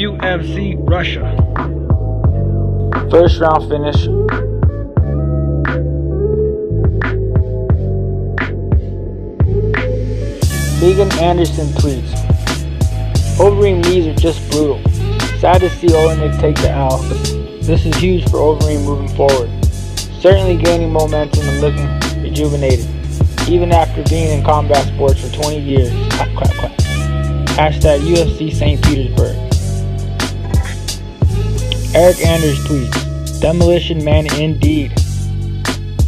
UFC Russia. First round finish. Megan Anderson tweets, Overeem knees are just brutal. Sad to see Olenek take the L, but this is huge for Overeem moving forward. Certainly gaining momentum and looking rejuvenated, even after being in combat sports for 20 years. Clap, clap, clap. Hashtag UFC St. Petersburg. Eric Anders tweets, Demolition Man indeed.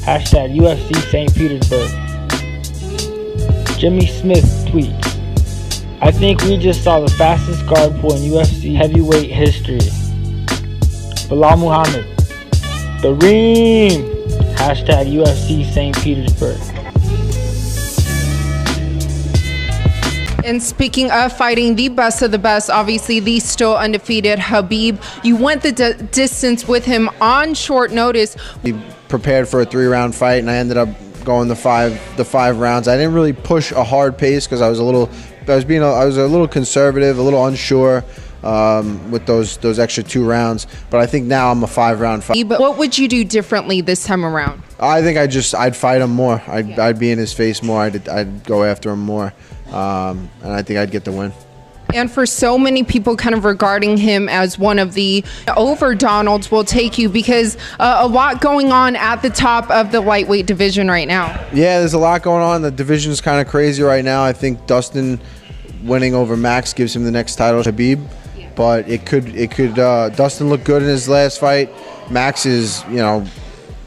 Hashtag UFC St. Petersburg. Jimmy Smith tweets, I think we just saw the fastest guard pull in UFC heavyweight history. Bilal Muhammad. The Ream. Hashtag UFC St. Petersburg. And speaking of fighting the best of the best, obviously the still undefeated Khabib, you went the distance with him on short notice. We prepared for a 3-round fight, and I ended up going the five rounds. I didn't really push a hard pace because I was a little conservative, a little unsure with those extra 2 rounds. But I think now I'm a 5-round fight. But what would you do differently this time around? I think I'd fight him more. I'd be in his face more. I'd go after him more, and I think I'd get the win. And for so many people kind of regarding him as one of the over Donalds will take you because a lot going on at the top of the lightweight division right now. Yeah, there's a lot going on. The division's kind of crazy right now. I think Dustin winning over Max gives him the next title, Khabib. Yeah. But it could Dustin looked good in his last fight. Max is,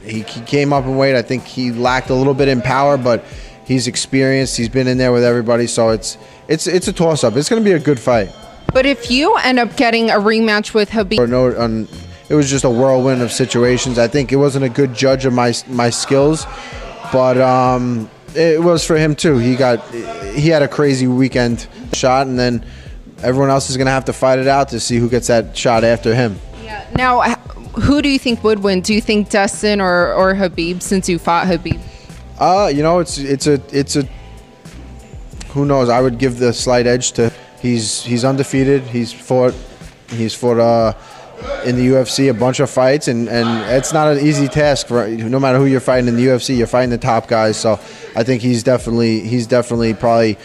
he came up in weight. I think he lacked a little bit in power, but he's experienced. He's been in there with everybody, so it's a toss-up. It's going to be a good fight. But if you end up getting a rematch with Khabib, it was just a whirlwind of situations. I think it wasn't a good judge of my skills, but it was for him too. He had a crazy weekend shot, and then everyone else is going to have to fight it out to see who gets that shot after him. Yeah. Now, who do you think would win? Do you think Dustin or Khabib, since you fought Khabib? It's a who knows? I would give the slight edge to he's undefeated. He's fought in the UFC a bunch of fights, and it's not an easy task for no matter who you're fighting in the UFC. You're fighting the top guys, so I think he's definitely probably,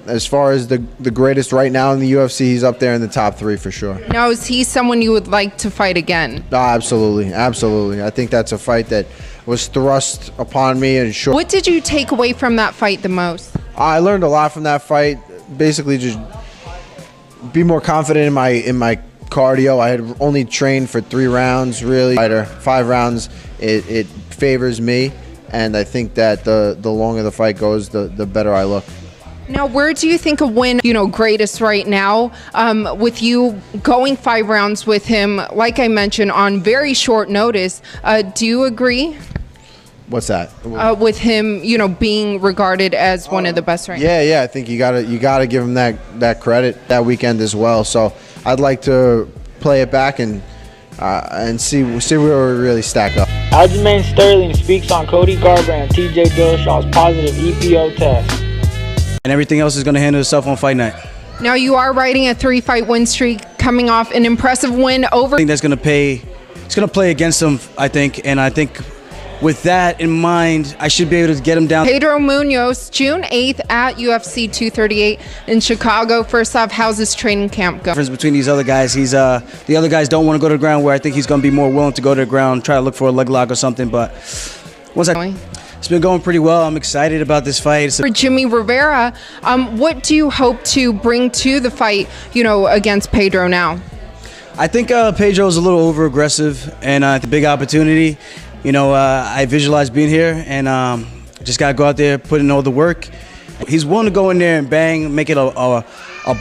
as far as the greatest right now in the UFC, he's up there in the top 3 for sure. Now, is he someone you would like to fight again? Absolutely. I think that's a fight that was thrust upon me. And sure. What did you take away from that fight the most? I learned a lot from that fight. Basically, just be more confident in my cardio. I had only trained for 3 rounds, really. 5 rounds, it favors me, and I think that the longer the fight goes, the better I look. Now, where do you think a win, greatest right now, with you going 5 rounds with him, like I mentioned, on very short notice? Do you agree? What's that? With him, being regarded as one of the best right now. Yeah. I think you gotta give him that credit that weekend as well. So I'd like to play it back and see where we really stack up. Aljamain Sterling speaks on Cody Garbrandt, TJ Dillashaw's positive EPO test. And everything else is going to handle itself on fight night. Now, you are riding a 3-fight win streak, coming off an impressive win over. I think that's going to pay. It's going to play against him, I think. And I think with that in mind, I should be able to get him down. Pedro Munoz, June 8th at UFC 238 in Chicago. First off, how's this training camp go? The difference between these other guys, the other guys don't want to go to the ground, where I think he's going to be more willing to go to the ground, try to look for a leg lock or something. But it's been going pretty well. I'm excited about this fight. For Jimmy Rivera, what do you hope to bring to the fight, against Pedro now? I think Pedro is a little over-aggressive, and it's a big opportunity. I visualize being here, and just got to go out there, put in all the work. He's willing to go in there and bang, make it a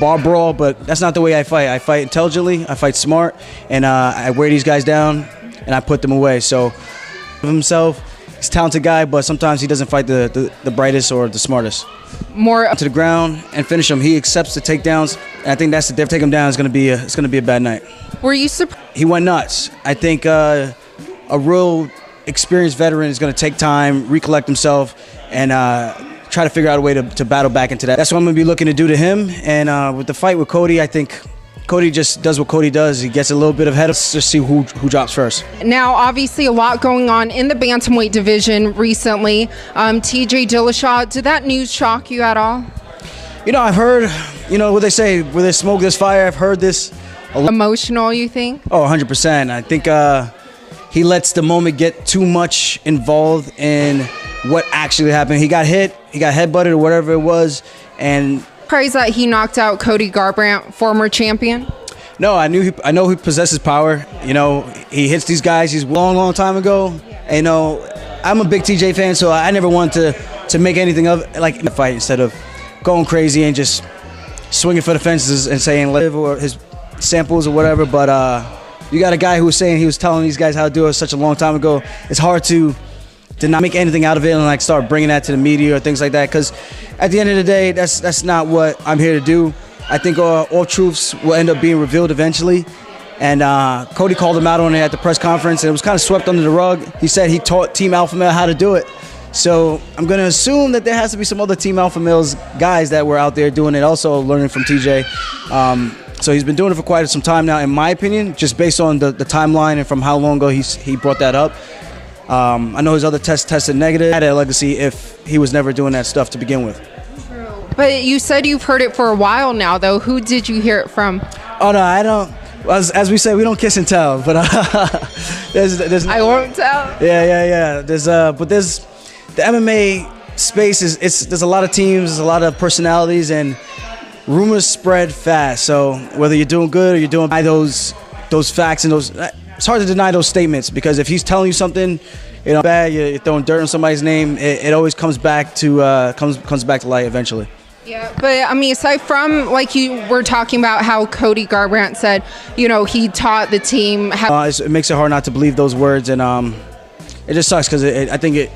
bar brawl, but that's not the way I fight. I fight intelligently, I fight smart, and I wear these guys down, and I put them away. So, himself, he's a talented guy, but sometimes he doesn't fight the brightest or the smartest. More up to the ground and finish him. He accepts the takedowns, and I think that's the take him down is going to be a bad night. Were you surprised? He went nuts. I think a real experienced veteran is going to take time, recollect himself, and try to figure out a way to battle back into that. That's what I'm going to be looking to do to him. And with the fight with Cody, I think Cody just does what Cody does. He gets a little bit ahead of us to see who drops first. Now, obviously, a lot going on in the bantamweight division recently. TJ Dillashaw, did that news shock you at all? You know, I've heard, you know, what they say, where there's smoke, there's fire. I've heard this. Emotional, you think? Oh, 100%. I think he lets the moment get too much involved in what actually happened. He got hit, he got headbutted or whatever it was, and Praise that he knocked out Cody Garbrandt, former champion. no, I know he possesses power. You know, he hits these guys. He's long time ago. And, you know, I'm a big TJ fan, so I never wanted to make anything of like in the fight instead of going crazy and just swinging for the fences and saying live or his samples or whatever. But you got a guy who was saying he was telling these guys how to do it such a long time ago. It's hard to not make anything out of it and like start bringing that to the media or things like that, because at the end of the day, that's not what I'm here to do. I think all truths will end up being revealed eventually. And Cody called him out on it at the press conference, and it was kind of swept under the rug. He said he taught Team Alpha Male how to do it. So I'm going to assume that there has to be some other Team Alpha Males guys that were out there doing it, also learning from TJ. So he's been doing it for quite some time now, in my opinion, just based on the timeline and from how long ago he brought that up. I know his other tested negative. Had a legacy if he was never doing that stuff to begin with. But you said you've heard it for a while now, though. Who did you hear it from? Oh, no, I don't. As we say, we don't kiss and tell. But there's I won't tell. Yeah. There's the MMA space there's a lot of teams, there's a lot of personalities, and rumors spread fast. So whether you're doing good or you're doing by those facts and those. It's hard to deny those statements, because if he's telling you something, you know, bad, you're throwing dirt on somebody's name, it always comes back to comes back to light eventually. Yeah, but I mean, aside from, like, you were talking about how Cody Garbrandt said, you know, he taught the team how. It makes it hard not to believe those words, and it just sucks because I think it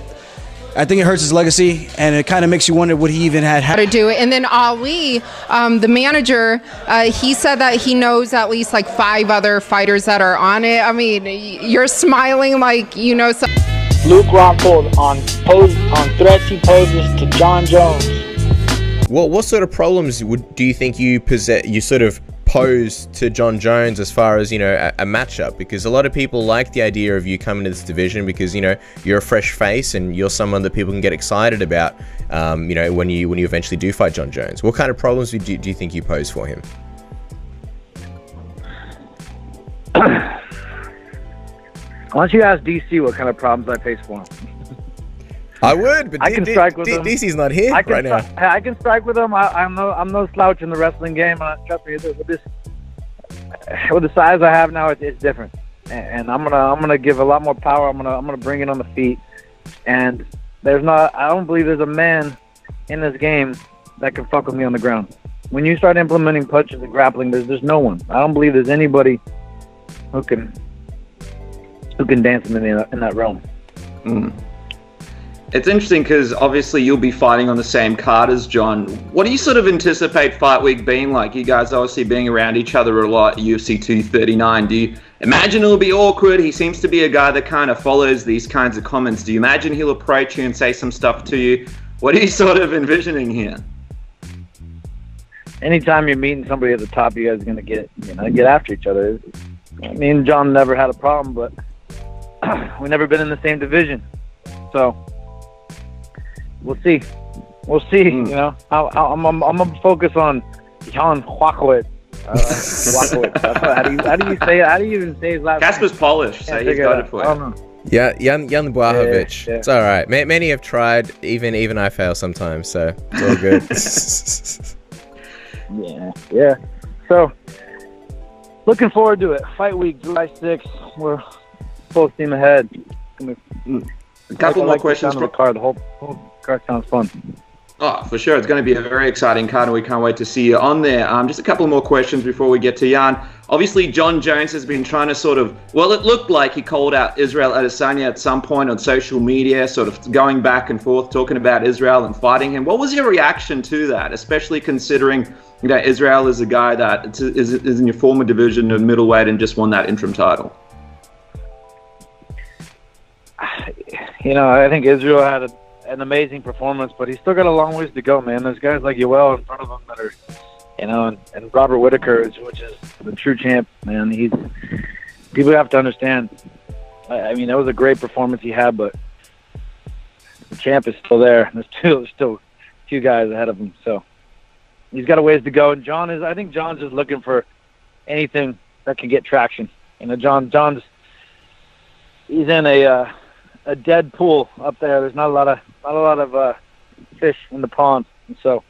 hurts his legacy, and it kind of makes you wonder what he even had. How to do it. And then Ali, the manager, he said that he knows at least like 5 other fighters that are on it. I mean, you're smiling like you know some. Luke Rockhold on threats he poses to Jon Jones. Well, what sort of problems do you think you sort of pose to Jon Jones as far as, you know, a matchup? Because a lot of people like the idea of you coming to this division because, you know, you're a fresh face and you're someone that people can get excited about, you know, when you eventually do fight Jon Jones. What kind of problems do you think you pose for him? Why don't you ask DC what kind of problems I face for him? I would, but I can strike with him. DC's not here right now. I can strike with him. I'm no slouch in the wrestling game. Trust me, with the size I have now, it's different. And I'm gonna give a lot more power. I'm gonna bring it on the feet. And I don't believe there's a man in this game that can fuck with me on the ground. When you start implementing punches and grappling, there's no one. I don't believe there's anybody who can dance in that realm. Mm. It's interesting because obviously you'll be fighting on the same card as Jon. What do you sort of anticipate fight week being like? You guys obviously being around each other a lot, UFC 239. Do you imagine it'll be awkward? He seems to be a guy that kind of follows these kinds of comments. Do you imagine he'll approach you and say some stuff to you? What are you sort of envisioning here? Anytime you're meeting somebody at the top, you guys are going to get after each other. Me and Jon never had a problem, but we've never been in the same division. So we'll see. You know, I'm gonna focus on Jan Huakwit. How do you say it? How do you even say his last name? Casper's Polish, so he's got it for you. Yeah, Jan Blachowicz. Yeah. It's all right. Many have tried. Even I fail sometimes, so it's all good. Yeah. So looking forward to it. Fight week, July 6th. We're full steam ahead. A couple more questions. The card. The whole card sounds fun. Oh, for sure. It's going to be a very exciting card, and we can't wait to see you on there. Just a couple more questions before we get to Jan. Obviously, Jon Jones has been trying to it looked like he called out Israel Adesanya at some point on social media, sort of going back and forth, talking about Israel and fighting him. What was your reaction to that, especially considering, you know, Israel is a guy that is in your former division of middleweight and just won that interim title? You know, I think Israel had an amazing performance, but he's still got a long ways to go, man. There's guys like Yoel in front of him that are you know, and Robert Whittaker, which is the true champ, man. People have to understand. I mean, that was a great performance he had, but the champ is still there. There's still two guys ahead of him, so he's got a ways to go. And I think John's just looking for anything that can get traction. You know, he's in a dead pool up there. There's not a lot of fish in the pond, and so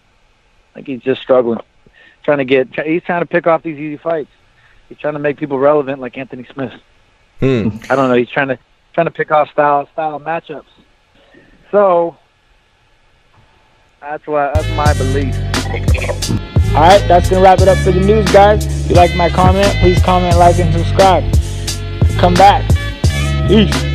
I think he's just struggling, he's trying to pick off these easy fights. He's trying to make people relevant like Anthony Smith. I don't know. He's trying to pick off style matchups. So that's my belief. All right, that's going to wrap it up for the news, guys. If you like my comment, please comment, like, and subscribe. Come back. Peace.